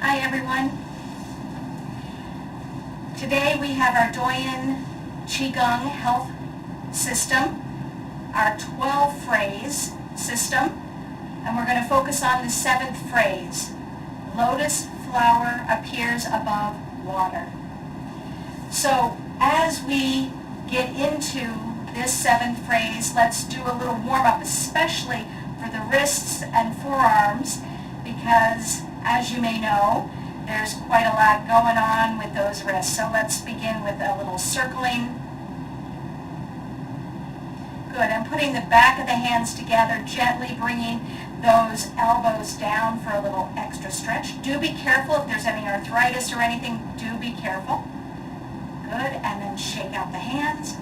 Hi everyone. Today we have our Daoyin Qigong health system, our 12 phrase system, and we're going to focus on the 7th phrase. Lotus flower appears above water. So as we get into this 7th phrase, let's do a little warm-up, especially for the wrists and forearms, because as you may know, there's quite a lot going on with those wrists. So let's begin with a little circling. Good, and putting the back of the hands together, gently bringing those elbows down for a little extra stretch. Do be careful if there's any arthritis or anything, do be careful. Good, and then shake out the hands.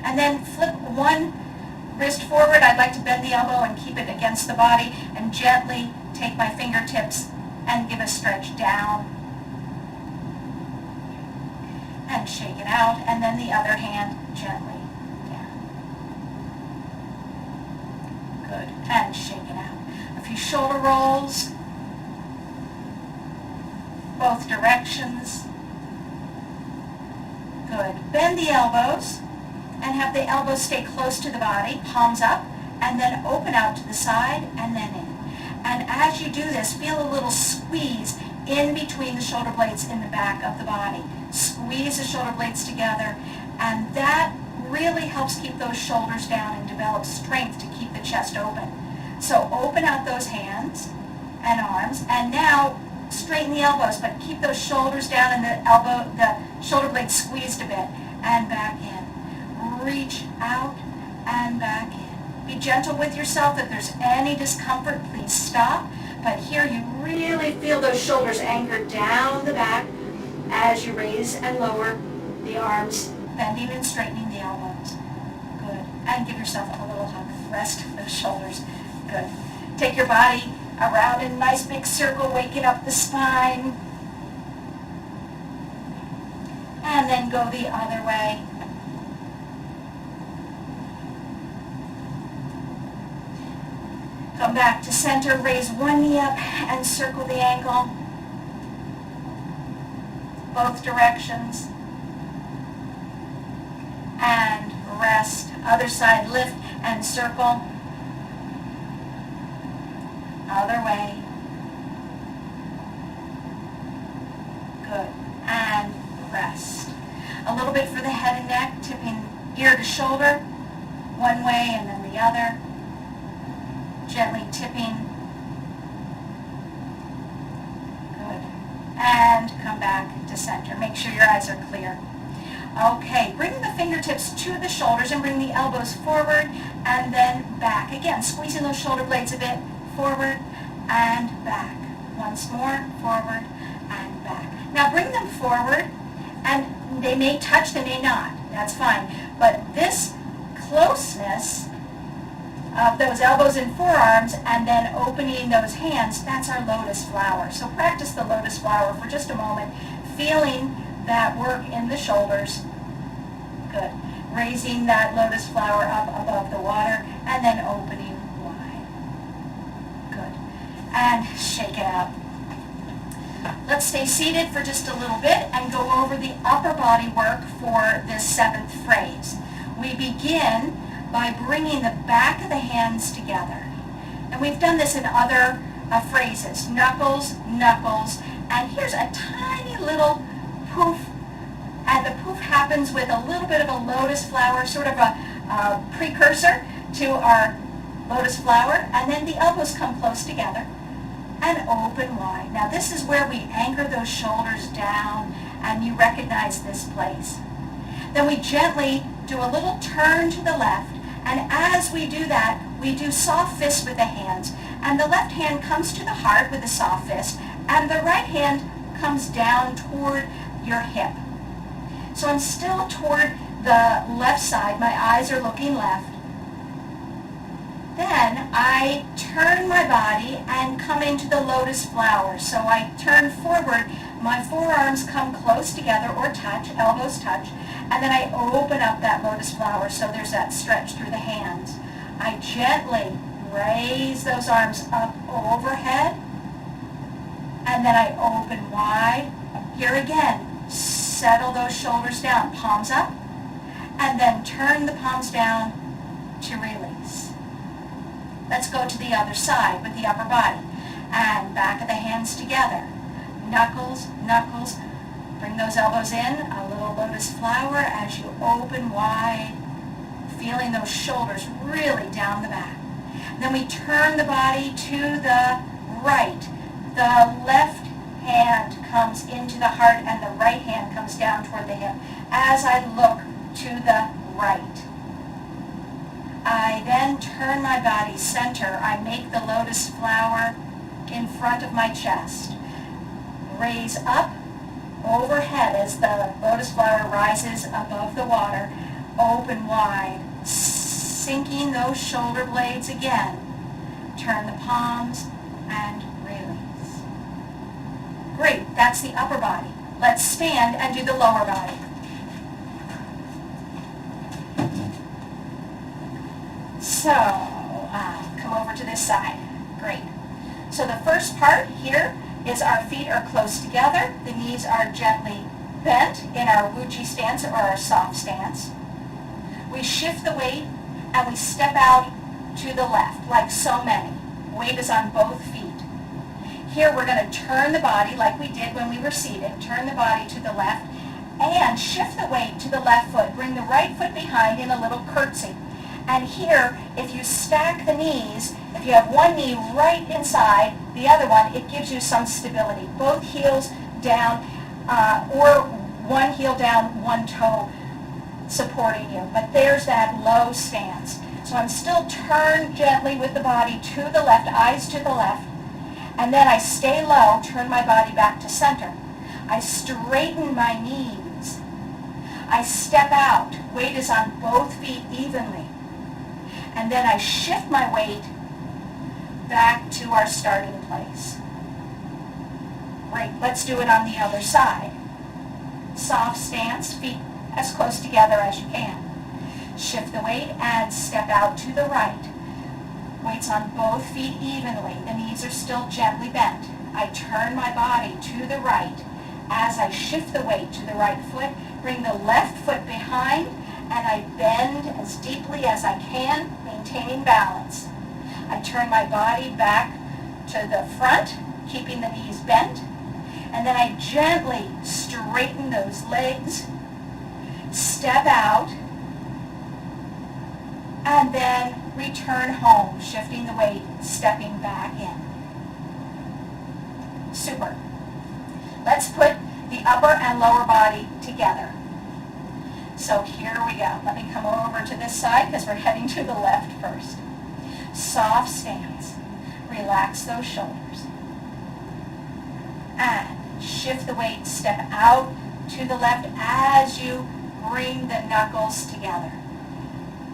And then flip one wrist forward. I'd like to bend the elbow and keep it against the body, and gently take my fingertips and give a stretch down. And shake it out, and then the other hand gently down. Good, and shake it out. A few shoulder rolls, both directions. Good. Bend the elbows and have the elbows stay close to the body, palms up, and then open out to the side and then in. And as you do this, feel a little squeeze in between the shoulder blades in the back of the body. Squeeze the shoulder blades together, and that really helps keep those shoulders down and develop strength to keep the chest open. So open out those hands and arms, and now straighten the elbows, but keep those shoulders down and the shoulder blades squeezed a bit, and back in. Reach out and back in. Be gentle with yourself. If there's any discomfort, please stop. But here you really feel those shoulders anchored down the back as you raise and lower the arms, bending and straightening the elbows. Good. And give yourself a little hug. Rest those shoulders. Good. Take your body around in a nice big circle, waking up the spine. And then go the other way. Come back to center, raise one knee up and circle the ankle. Both directions. And rest. Other side, lift and circle. Other way. Good. And rest. A little bit for the head and neck, tipping ear to shoulder, one way and then the other. Gently tipping. Good. And come back to center. Make sure your eyes are clear. Okay, bring the fingertips to the shoulders and bring the elbows forward and then back. Again, squeezing those shoulder blades a bit, forward and back. Once more, forward and back. Now bring them forward, and they may touch, they may not. That's fine. But this closeness of those elbows and forearms and then opening those hands, that's our lotus flower. So practice the lotus flower for just a moment, feeling that work in the shoulders. Good. Raising that lotus flower up above the water and then opening wide. Good. And shake it out. Let's stay seated for just a little bit and go over the upper body work for this 7th phrase. We begin by bringing the back of the hands together. And we've done this in other phrases. Knuckles, knuckles, and here's a tiny little poof. And the poof happens with a little bit of a lotus flower, sort of a precursor to our lotus flower. And then the elbows come close together and open wide. Now this is where we anchor those shoulders down, and you recognize this place. Then we gently do a little turn to the left. And as we do that, we do soft fists with the hands. And the left hand comes to the heart with a soft fist, and the right hand comes down toward your hip. So I'm still toward the left side. My eyes are looking left. Then I turn my body and come into the lotus flower. So I turn forward. My forearms come close together or touch, elbows touch. And then I open up that lotus flower, so there's that stretch through the hands. I gently raise those arms up overhead and then I open wide. Here again, settle those shoulders down, palms up, and then turn the palms down to release. Let's go to the other side with the upper body. And back of the hands together. Knuckles, knuckles. Bring those elbows in, a little lotus flower as you open wide, feeling those shoulders really down the back. Then we turn the body to the right. The left hand comes into the heart and the right hand comes down toward the hip as I look to the right. I then turn my body center. I make the lotus flower in front of my chest. Raise up overhead as the lotus flower rises above the water. Open wide, sinking those shoulder blades again. Turn the palms and release. Great, that's the upper body. Let's stand and do the lower body. So, come over to this side. Great. So the first part here is our feet are close together. The knees are gently bent in our wuji stance or our soft stance. We shift the weight and we step out to the left like so many. Weight is on both feet. Here we're going to turn the body like we did when we were seated. Turn the body to the left and shift the weight to the left foot. Bring the right foot behind in a little curtsy. And here, if you stack the knees, if you have one knee right inside the other one, it gives you some stability. Both heels down, or one heel down, one toe supporting you. But there's that low stance. So I'm still turned gently with the body to the left, eyes to the left. And then I stay low, turn my body back to center. I straighten my knees. I step out. Weight is on both feet evenly. And then I shift my weight back to our starting place. Great, let's do it on the other side. Soft stance, feet as close together as you can. Shift the weight and step out to the right. Weights on both feet evenly. The knees are still gently bent. I turn my body to the right. As I shift the weight to the right foot, bring the left foot behind, and I bend as deeply as I can, maintaining balance. I turn my body back to the front, keeping the knees bent, and then I gently straighten those legs, step out, and then return home, shifting the weight, stepping back in. Super. Let's put the upper and lower body together. So here we go. Let me come over to this side because we're heading to the left first. Soft stance. Relax those shoulders. And shift the weight. Step out to the left as you bring the knuckles together.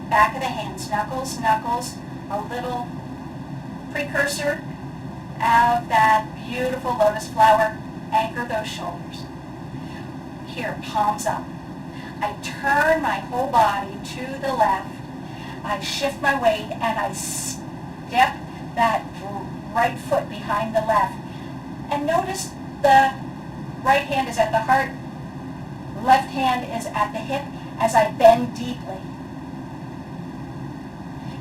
Back of the hands. Knuckles, knuckles. A little precursor of that beautiful lotus flower. Anchor those shoulders. Here, palms up. I turn my whole body to the left. I shift my weight and I step that right foot behind the left. And notice the right hand is at the heart, left hand is at the hip as I bend deeply.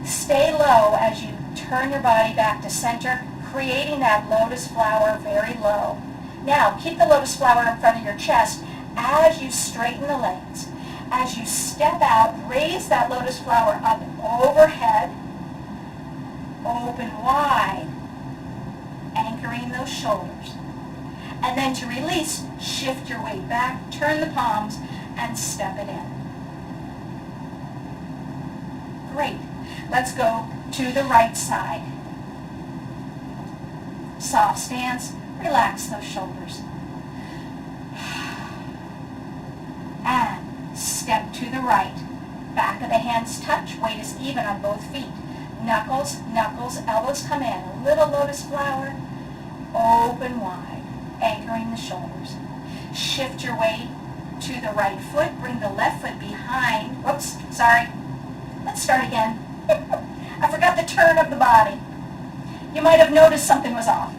Stay low as you turn your body back to center, creating that lotus flower very low. Now, keep the lotus flower in front of your chest as you straighten the legs. As you step out, raise that lotus flower up overhead, open wide, anchoring those shoulders. And then to release, shift your weight back, turn the palms, and step it in. Great. Let's go to the right side. Soft stance, relax those shoulders. And step to the right. Back of the hands touch, weight is even on both feet. Knuckles, knuckles, elbows come in. A little lotus flower, open wide, anchoring the shoulders. Shift your weight to the right foot, bring the left foot behind. Whoops, sorry. Let's start again. I forgot the turn of the body. You might have noticed something was off.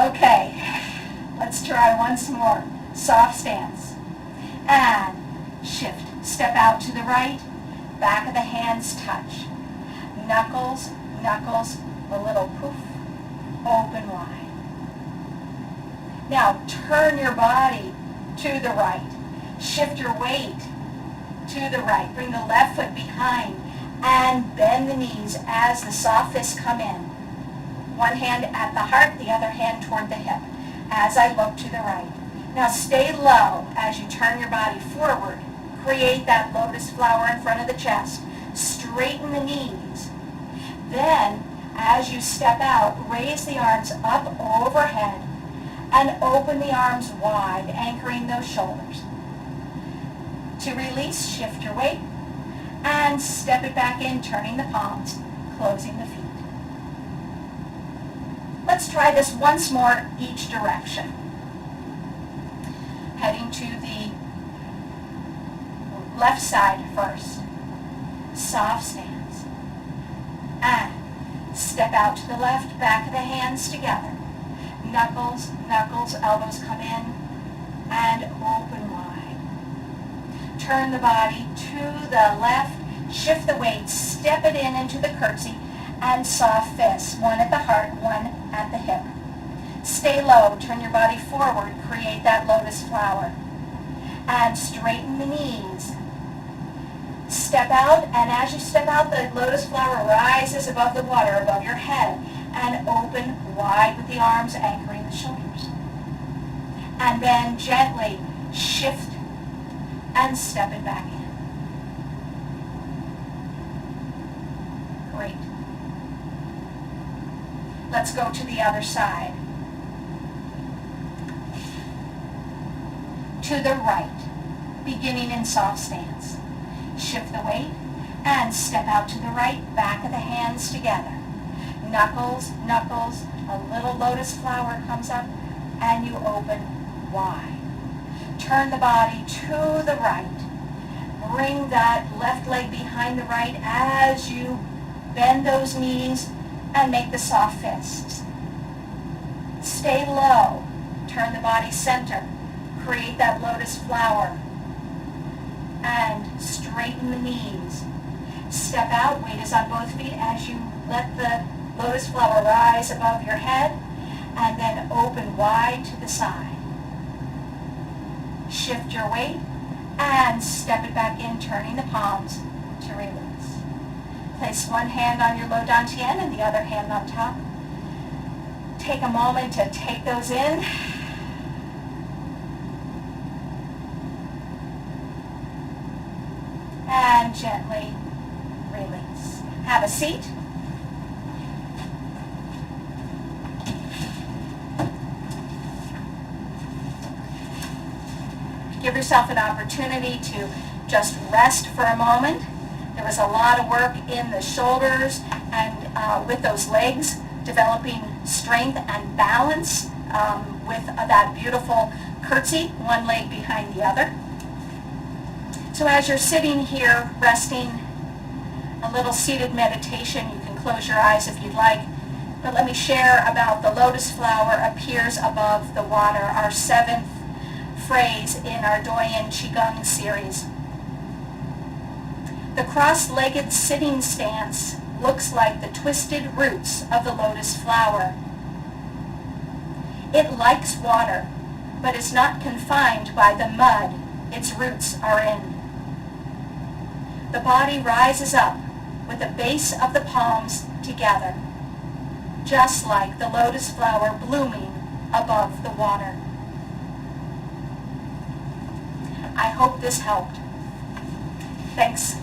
Okay. Let's try once more. Soft stance. And shift. Step out to the right. Back of the hands touch. Knuckles, knuckles, a little poof. Open wide. Now turn your body to the right. Shift your weight to the right. Bring the left foot behind and bend the knees as the soft fists come in. One hand at the heart, the other hand toward the hip as I look to the right. Now stay low as you turn your body forward. Create that lotus flower in front of the chest. Straighten the knees. Then, as you step out, raise the arms up overhead and open the arms wide, anchoring those shoulders. To release, shift your weight and step it back in, turning the palms, closing the feet. Let's try this once more each direction. Heading to the left side first. Soft stance. And step out to the left, back of the hands together. Knuckles, knuckles, elbows come in and open wide. Turn the body to the left, shift the weight, step it in into the curtsy and soft fists, one at the heart, one at the hip. Stay low, turn your body forward, create that lotus flower. And straighten the knees. Step out, and as you step out, the lotus flower rises above the water, above your head, and open wide with the arms anchoring the shoulders. And then gently shift and step it back in. Great. Let's go to the other side. To the right, beginning in soft stance. Shift the weight and step out to the right, back of the hands together. Knuckles, knuckles, a little lotus flower comes up and you open wide. Turn the body to the right. Bring that left leg behind the right as you bend those knees and make the soft fists. Stay low. Turn the body center. Create that lotus flower. And straighten the knees. Step out, weight is on both feet as you let the lotus flower rise above your head and then open wide to the side. Shift your weight and step it back in, turning the palms to release. Place one hand on your low dantian and the other hand on top. Take a moment to take those in. And gently release. Have a seat. Give yourself an opportunity to just rest for a moment. There was a lot of work in the shoulders and with those legs, developing strength and balance with that beautiful curtsy, one leg behind the other. So as you're sitting here resting, a little seated meditation, you can close your eyes if you'd like, but let me share about the lotus flower appears above the water, our 7th phrase in our Daoyin Qigong series. The cross-legged sitting stance looks like the twisted roots of the lotus flower. It likes water, but is not confined by the mud its roots are in. The body rises up with the base of the palms together, just like the lotus flower blooming above the water. I hope this helped. Thanks.